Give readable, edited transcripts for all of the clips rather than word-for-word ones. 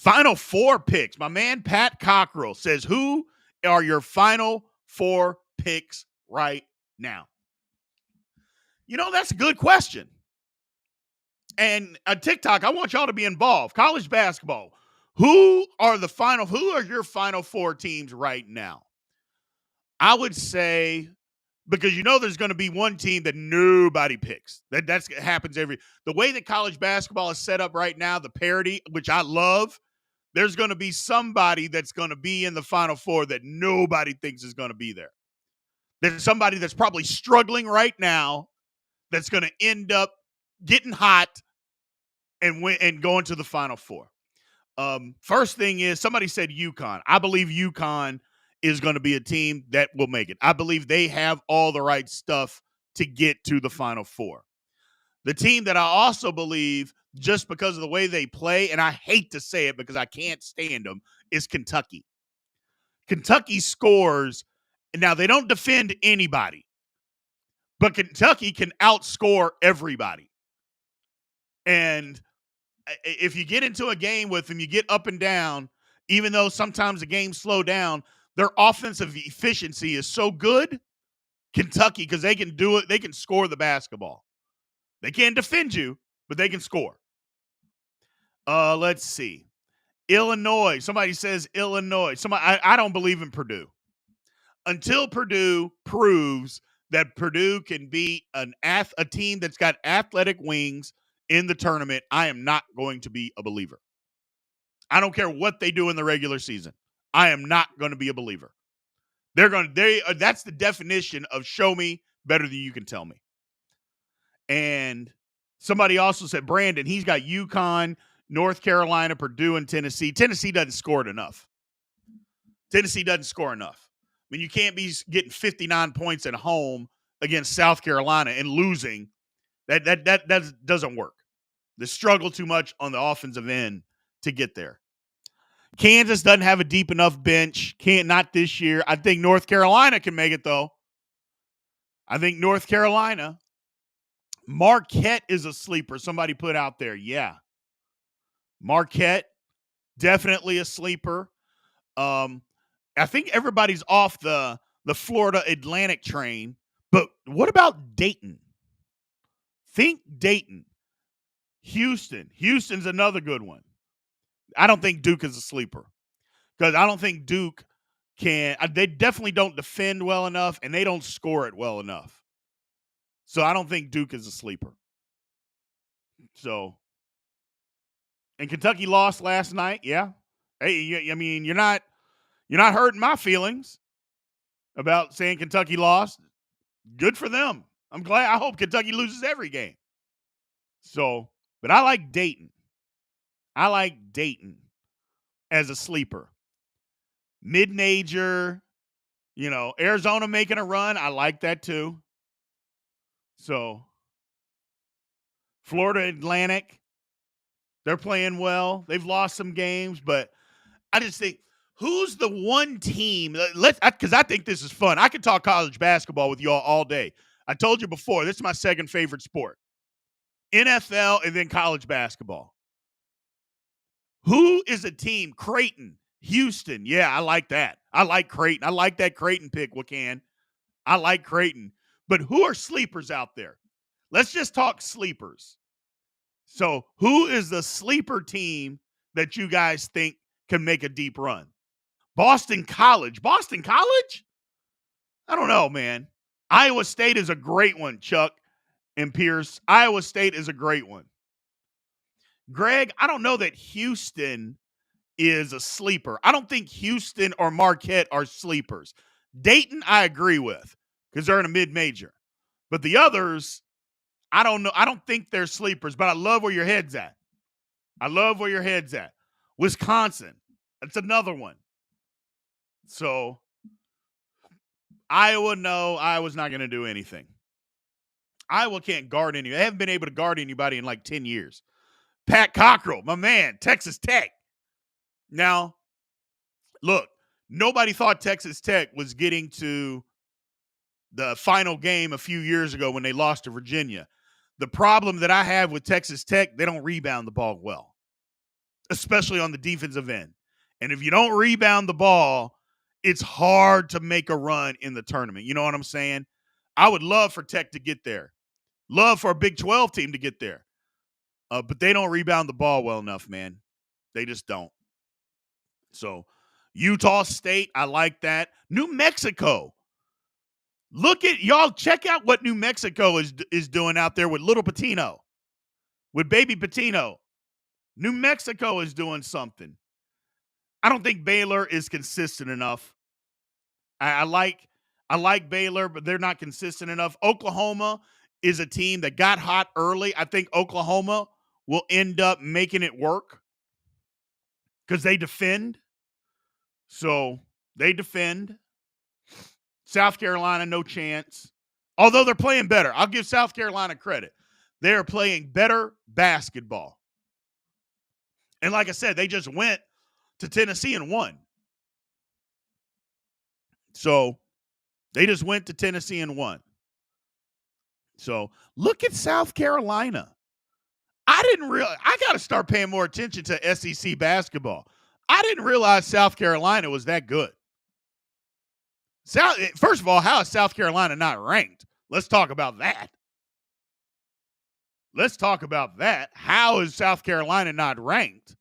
Final four picks. My man Pat Cockrell says, who are your final four picks right now? That's a good question. And TikTok, I want y'all to be involved. College basketball. Who are your final four teams right now? I would say, because there's going to be one team that nobody picks. That happens the way that college basketball is set up right now, the parity, which I love, there's going to be somebody that's going to be in the Final Four that nobody thinks is going to be there. There's somebody that's probably struggling right now that's going to end up getting hot and going to the Final Four. First thing is, somebody said UConn. I believe UConn is going to be a team that will make it. I believe they have all the right stuff to get to the Final Four. The team that I also believe, just because of the way they play, and I hate to say it because I can't stand them, is Kentucky. Kentucky scores. Now, they don't defend anybody, but Kentucky can outscore everybody. And if you get into a game with them, you get up and down, even though sometimes the games slow down, their offensive efficiency is so good, Kentucky, because they can do it. They can score the basketball. They can't defend you, but they can score. Let's see. Illinois. Somebody says Illinois. I don't believe in Purdue. Until Purdue proves that Purdue can beat a team that's got athletic wings in the tournament, I am not going to be a believer. I don't care what they do in the regular season. I am not going to be a believer. That's the definition of show me better than you can tell me. And somebody also said, Brandon, he's got UConn, North Carolina, Purdue, and Tennessee. Tennessee doesn't score enough. I mean, you can't be getting 59 points at home against South Carolina and losing. That doesn't work. They struggle too much on the offensive end to get there. Kansas doesn't have a deep enough bench. Not this year. I think North Carolina can make it, though. Marquette is a sleeper. Somebody put out there. Yeah. Marquette, definitely a sleeper. I think everybody's off the Florida Atlantic train. But what about Dayton? Think Dayton. Houston. Houston's another good one. I don't think Duke is a sleeper because I don't think Duke can. They definitely don't defend well enough, and they don't score it well enough. So I don't think Duke is a sleeper. So, and Kentucky lost last night. Yeah. Hey, I mean, you're not hurting my feelings about saying Kentucky lost. Good for them. I'm glad. I hope Kentucky loses every game. So, but I like Dayton. As a sleeper. Mid-major, Arizona making a run. I like that too. So, Florida Atlantic, they're playing well. They've lost some games, but I just think, who's the one team? Because I think this is fun. I could talk college basketball with y'all all day. I told you before, this is my second favorite sport. NFL and then college basketball. Who is a team? Creighton, Houston. Yeah, I like that. I like Creighton. I like that Creighton pick, Wakan. I like Creighton. But who are sleepers out there? Let's just talk sleepers. So who is the sleeper team that you guys think can make a deep run? Boston College. Boston College? I don't know, man. Iowa State is a great one, Chuck and Pierce. Iowa State is a great one. Greg, I don't know that Houston is a sleeper. I don't think Houston or Marquette are sleepers. Dayton, I agree with because they're in a mid-major. But the others, I don't know. I don't think they're sleepers, but I love where your head's at. Wisconsin, that's another one. So, Iowa, no. Iowa's not going to do anything. Iowa can't guard anybody. They haven't been able to guard anybody in like 10 years. Pat Cockrell, my man, Texas Tech. Now, look, nobody thought Texas Tech was getting to the final game a few years ago when they lost to Virginia. The problem that I have with Texas Tech, they don't rebound the ball well. especially on the defensive end. And if you don't rebound the ball, it's hard to make a run in the tournament. You know what I'm saying? I would love for Tech to get there. Love for a Big 12 team to get there. But they don't rebound the ball well enough, man. They just don't. So, Utah State, I like that. New Mexico. Look at y'all. Check out what New Mexico is doing out there with little Patino, with baby Patino. New Mexico is doing something. I don't think Baylor is consistent enough. I like Baylor, but they're not consistent enough. Oklahoma is a team that got hot early. I think Oklahoma will end up making it work because they defend. So they defend. South Carolina, no chance. Although they're playing better. I'll give South Carolina credit. They're playing better basketball. And like I said, they just went to Tennessee and won. So they just went to Tennessee and won. So look at South Carolina. I got to start paying more attention to SEC basketball. I didn't realize South Carolina was that good. First of all, how is South Carolina not ranked? Let's talk about that. How is South Carolina not ranked?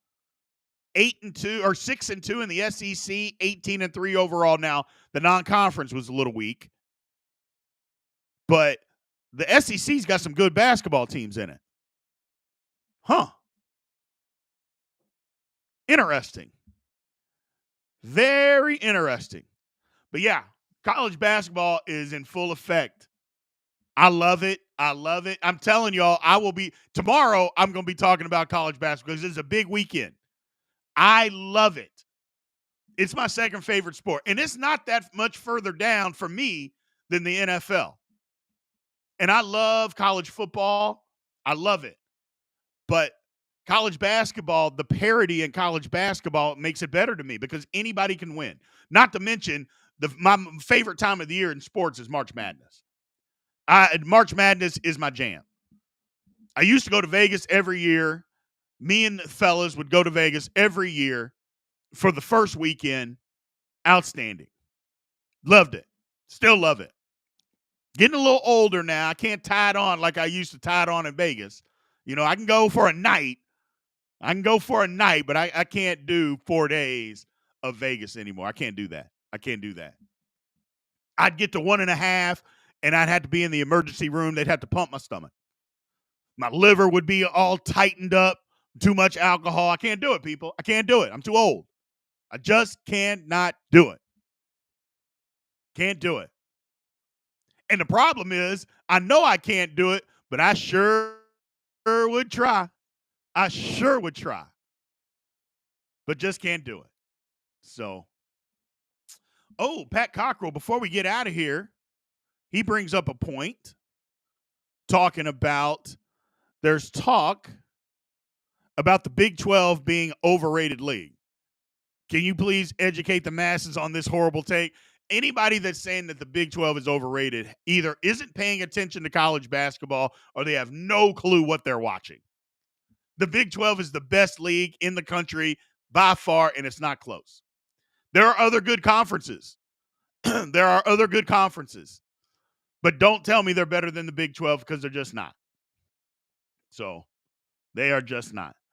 8-2 or 6-2 in the SEC, 18-3 overall. Now, the non-conference was a little weak, but the SEC's got some good basketball teams in it. Huh. Interesting. Very interesting. But yeah, college basketball is in full effect. I love it. I'm telling y'all, tomorrow I'm going to be talking about college basketball because it's a big weekend. I love it. It's my second favorite sport. And it's not that much further down for me than the NFL. And I love college football. I love it. But college basketball, the parity in college basketball makes it better to me because anybody can win. Not to mention, my favorite time of the year in sports is March Madness. March Madness is my jam. I used to go to Vegas every year. Me and the fellas would go to Vegas every year for the first weekend. Outstanding. Loved it. Still love it. Getting a little older now. I can't tie it on like I used to tie it on in Vegas. You know, I can go for a night. But I can't do 4 days of Vegas anymore. I can't do that. I'd get to 1.5, and I'd have to be in the emergency room. They'd have to pump my stomach. My liver would be all tightened up. Too much alcohol. I can't do it, people. I can't do it. I'm too old. I just cannot do it. Can't do it. And the problem is, I know I can't do it, but I sure would try. But just can't do it. So, Pat Cockrell, before we get out of here, he brings up a point talking about there's talk about the Big 12 being overrated league. Can you please educate the masses on this horrible take? Anybody that's saying that the Big 12 is overrated either isn't paying attention to college basketball or they have no clue what they're watching. The Big 12 is the best league in the country by far, and it's not close. There are other good conferences. But don't tell me they're better than the Big 12 because they're just not. So they are just not.